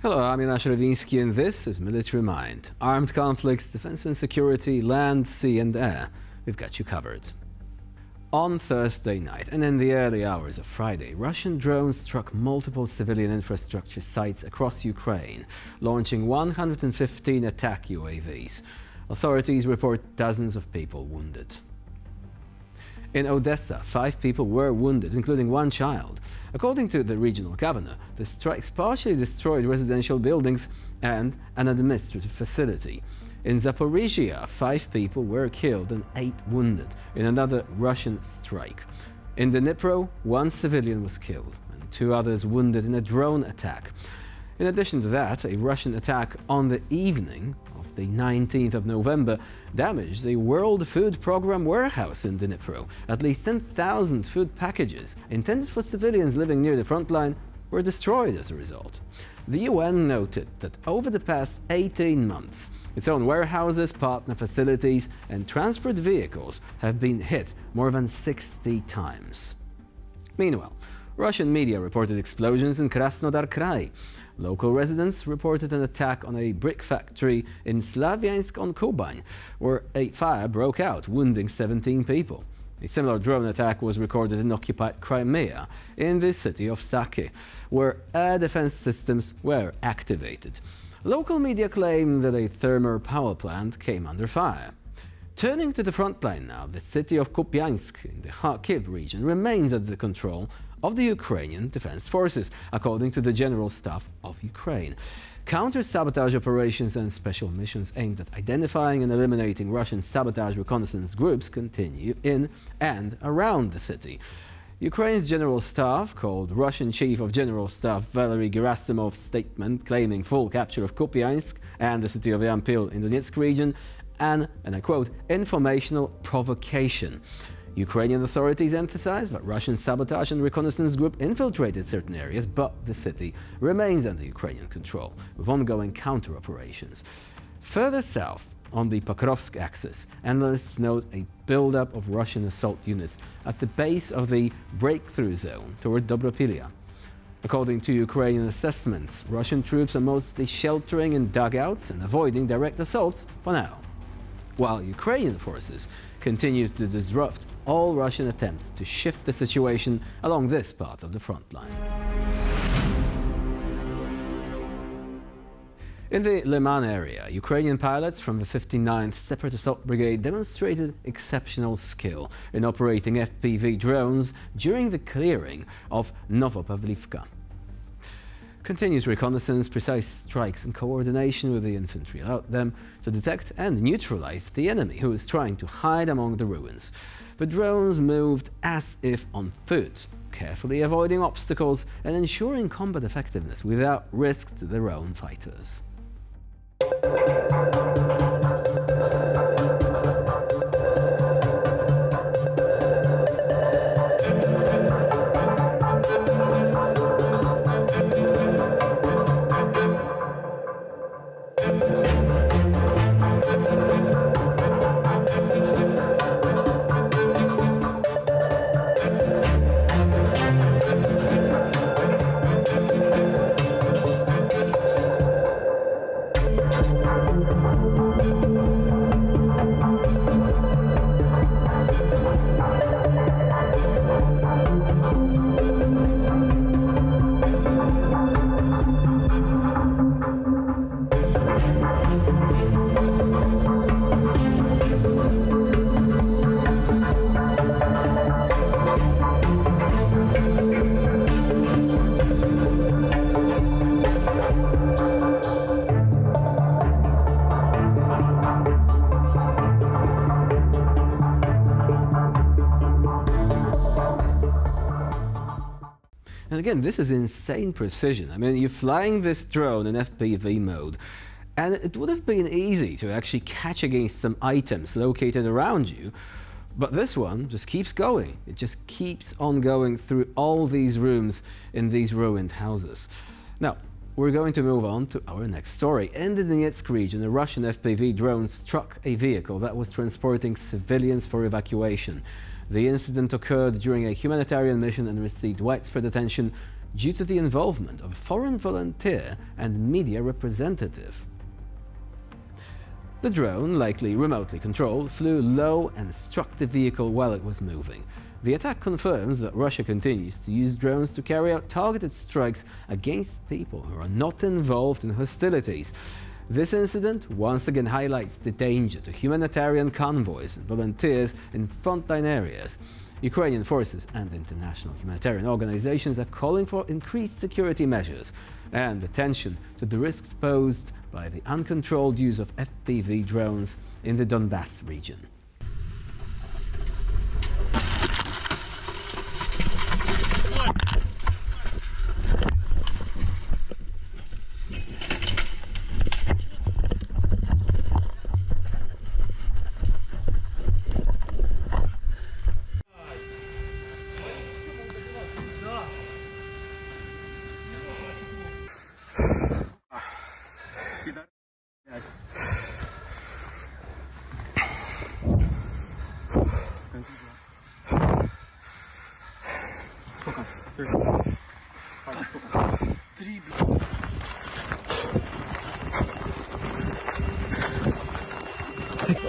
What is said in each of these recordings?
Hello, I'm Jonasz Rewiński and this is Military Mind. Armed conflicts, defense and security, land, sea and air. We've got you covered. On Thursday night and in the early hours of Friday, Russian drones struck multiple civilian infrastructure sites across Ukraine, launching 115 attack UAVs. Authorities report dozens of people wounded. In Odessa, 5 people were wounded, including 1 child. According to the regional governor, the strikes partially destroyed residential buildings and an administrative facility. In Zaporizhia, 5 people were killed and 8 wounded in another Russian strike. In Dnipro, 1 civilian was killed and 2 others wounded in a drone attack. In addition to that, a Russian attack on the evening of the 19th of November damaged the World Food Programme warehouse in Dnipro. At least 10,000 food packages intended for civilians living near the Frontline were destroyed as a result. The UN noted that over the past 18 months, its own warehouses, partner facilities and transport vehicles have been hit more than 60 times. Meanwhile, Russian media reported explosions in Krasnodar Krai. Local residents reported an attack on a brick factory in Slavyansk-on-Kuban, where a fire broke out, wounding 17 people. A similar drone attack was recorded in occupied Crimea, in the city of Saki, where air defense systems were activated. Local media claim that a thermal power plant came under fire. Turning to the front line now, the city of Kupiansk in the Kharkiv region remains under the control of the Ukrainian Defense Forces, according to the General Staff of Ukraine. Counter-sabotage operations and special missions aimed at identifying and eliminating Russian sabotage reconnaissance groups continue in and around the city. Ukraine's General Staff called Russian Chief of General Staff Valery Gerasimov's statement claiming full capture of Kupiansk and the city of Yampil in the Donetsk region and I quote, informational provocation. Ukrainian authorities emphasize that Russian sabotage and reconnaissance group infiltrated certain areas, but the city remains under Ukrainian control, with ongoing counter-operations. Further south, on the Pokrovsk axis, analysts note a buildup of Russian assault units at the base of the breakthrough zone toward Dobropilya. According to Ukrainian assessments, Russian troops are mostly sheltering in dugouts and avoiding direct assaults for now, while Ukrainian forces continue to disrupt all Russian attempts to shift the situation along this part of the front line. In the Liman area, Ukrainian pilots from the 59th Separate Assault Brigade demonstrated exceptional skill in operating FPV drones during the clearing of Novopavlivka. Continuous reconnaissance, precise strikes and coordination with the infantry allowed them to detect and neutralize the enemy who is trying to hide among the ruins. The drones moved as if on foot, carefully avoiding obstacles and ensuring combat effectiveness without risk to their own fighters. And again, this is insane precision. I mean, you're flying this drone in FPV mode, and it would have been easy to actually catch against some items located around you, but this one just keeps going. It just keeps on going through all these rooms in these ruined houses. Now, we're going to move on to our next story. In the Donetsk region, a Russian FPV drone struck a vehicle that was transporting civilians for evacuation. The incident occurred during a humanitarian mission and received widespread attention due to the involvement of a foreign volunteer and media representative. The drone, likely remotely controlled, flew low and struck the vehicle while it was moving. The attack confirms that Russia continues to use drones to carry out targeted strikes against people who are not involved in hostilities. This incident once again highlights the danger to humanitarian convoys and volunteers in frontline areas. Ukrainian forces and international humanitarian organizations are calling for increased security measures and attention to the risks posed by the uncontrolled use of FPV drones in the Donbass region.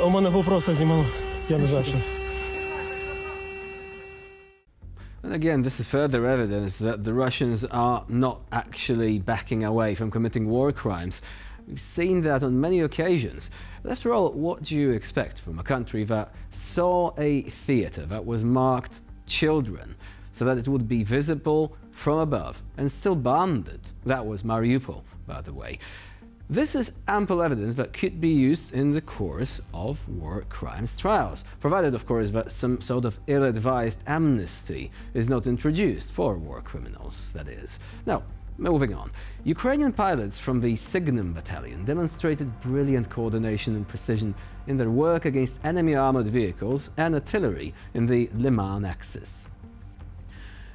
У мене вопроси знімало, я не знаю, що. And again, this is further evidence that the Russians are not actually backing away from committing war crimes. We've seen that on many occasions. But after all, what do you expect from a country that saw a theatre that was marked children so that it would be visible from above and still bombed it? That was Mariupol, by the way. This is ample evidence that could be used in the course of war crimes trials, provided, of course, that some sort of ill-advised amnesty is not introduced for war criminals, that is. Now, moving on. Ukrainian pilots from the Signum battalion demonstrated brilliant coordination and precision in their work against enemy armored vehicles and artillery in the Liman axis.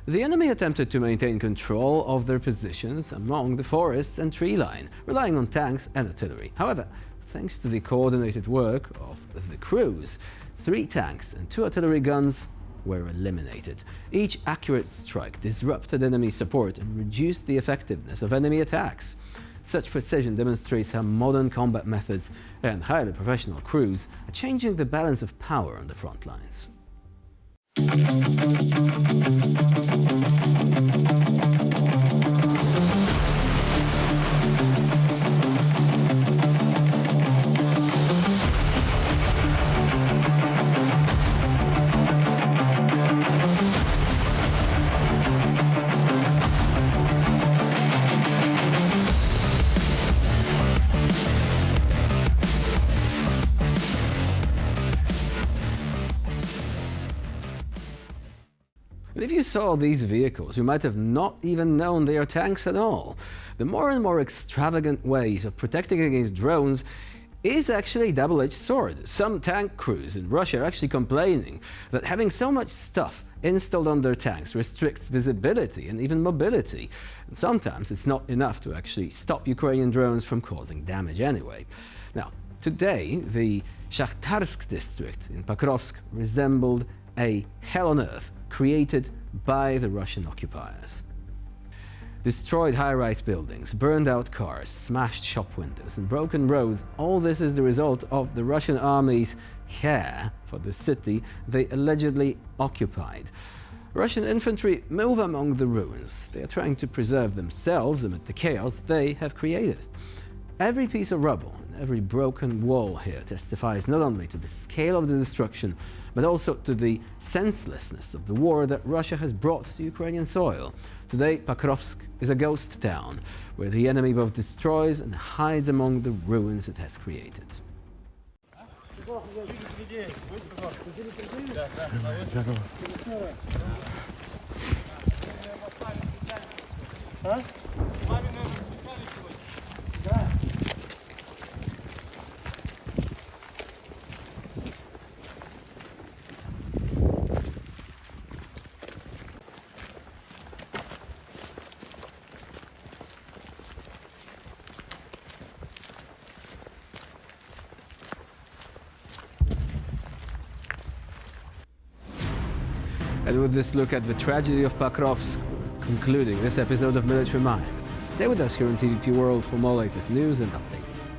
The enemy attempted to maintain control of their positions among the forests and tree line, relying on tanks and artillery. However, thanks to the coordinated work of the crews, 3 tanks and 2 artillery guns were eliminated. Each accurate strike disrupted enemy support and reduced the effectiveness of enemy attacks. Such precision demonstrates how modern combat methods and highly professional crews are changing the balance of power on the front lines. But if you saw these vehicles, you might have not even known they are tanks at all. The more and more extravagant ways of protecting against drones is actually a double-edged sword. Some tank crews in Russia are actually complaining that having so much stuff installed on their tanks restricts visibility and even mobility. And sometimes it's not enough to actually stop Ukrainian drones from causing damage anyway. Now, today, the Shakhtarsk district in Pokrovsk resembled a hell on earth created by the Russian occupiers. Destroyed high-rise buildings, burned out cars, smashed shop windows and broken roads, all this is the result of the Russian army's care for the city they allegedly occupied. Russian infantry move among the ruins. They are trying to preserve themselves amid the chaos they have created. Every piece of rubble and every broken wall here testifies not only to the scale of the destruction, but also to the senselessness of the war that Russia has brought to Ukrainian soil. Today, Pokrovsk is a ghost town, where the enemy both destroys and hides among the ruins it has created. And with this look at the tragedy of Pokrovsk, we're concluding this episode of Military Mind. Stay with us here on TVP World for more latest news and updates.